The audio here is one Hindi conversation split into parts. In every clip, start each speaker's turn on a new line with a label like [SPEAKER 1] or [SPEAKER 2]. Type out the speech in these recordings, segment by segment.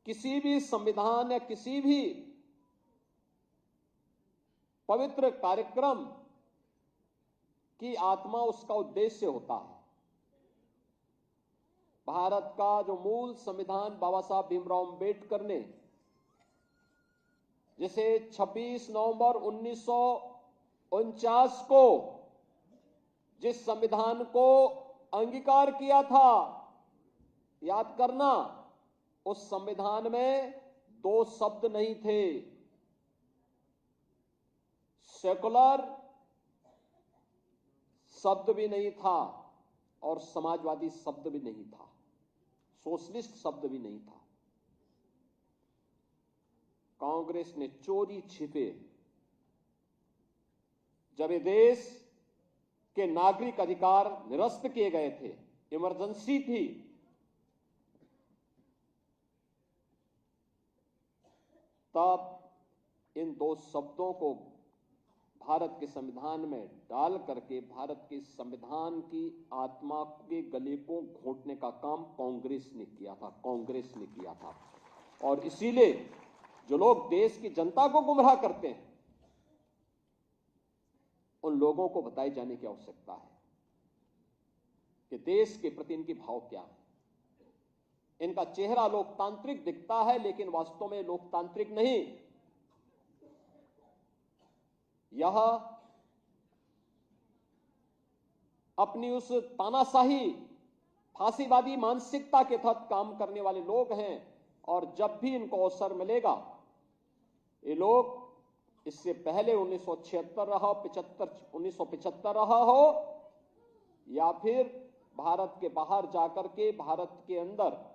[SPEAKER 1] किसी भी संविधान या किसी भी पवित्र कार्यक्रम की आत्मा उसका उद्देश्य होता है। भारत का जो मूल संविधान बाबा साहब भीमराव अंबेडकर ने जिसे 26 नवंबर 1949 को जिस संविधान को अंगीकार किया था, याद करना, उस संविधान में दो शब्द नहीं थे, सेकुलर शब्द भी नहीं था और समाजवादी शब्द भी नहीं था, सोशलिस्ट शब्द भी नहीं था। कांग्रेस ने चोरी छिपे जब ये देश के नागरिक अधिकार निरस्त किए गए थे, इमरजेंसी थी, तब इन दो शब्दों को भारत के संविधान में डाल करके भारत के संविधान की आत्मा के गले को घोंटने का काम कांग्रेस ने किया था, कांग्रेस ने किया था। और इसीलिए जो लोग देश की जनता को गुमराह करते हैं, उन लोगों को बताए जाने की आवश्यकता है कि देश के प्रति इनकी भाव क्या है। इनका चेहरा लोकतांत्रिक दिखता है, लेकिन वास्तव में लोकतांत्रिक नहीं। यह अपनी उस तानाशाही फांसीवादी मानसिकता के तहत काम करने वाले लोग हैं, और जब भी इनको अवसर मिलेगा, ये लोग इससे पहले 1976 रहा, 1975 रहा हो, या फिर भारत के बाहर जाकर के भारत के अंदर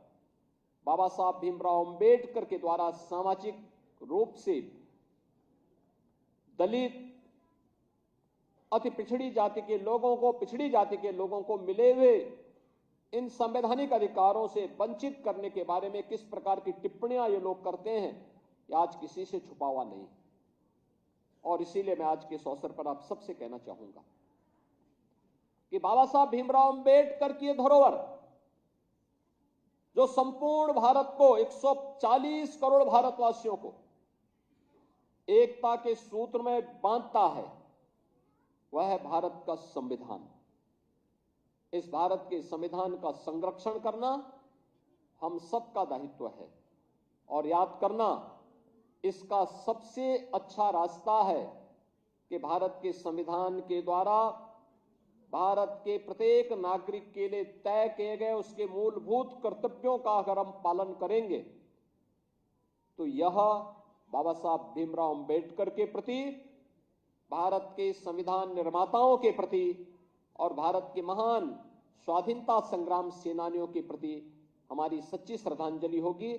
[SPEAKER 1] बाबा साहब भीमराव अंबेडकर के द्वारा सामाजिक रूप से दलित, अति पिछड़ी जाति के लोगों को, पिछड़ी जाति के लोगों को मिले हुए इन संवैधानिक अधिकारों से वंचित करने के बारे में किस प्रकार की टिप्पणियां ये लोग करते हैं, ये आज किसी से छुपा हुआ नहीं। और इसीलिए मैं आज के इस अवसर पर आप सबसे कहना चाहूंगा कि बाबा साहब भीमराव अंबेडकर की धरोहर जो संपूर्ण भारत को, 140 करोड़ भारतवासियों को एकता के सूत्र में बांधता है, वह है भारत का संविधान। इस भारत के संविधान का संरक्षण करना हम सबका दायित्व है, और याद करना, इसका सबसे अच्छा रास्ता है कि भारत के संविधान के द्वारा भारत के प्रत्येक नागरिक के लिए तय किए गए उसके मूलभूत कर्तव्यों का अगर हम पालन करेंगे, तो यह बाबा साहब भीमराव अंबेडकर के प्रति, भारत के संविधान निर्माताओं के प्रति और भारत के महान स्वाधीनता संग्राम सेनानियों के प्रति हमारी सच्ची श्रद्धांजलि होगी।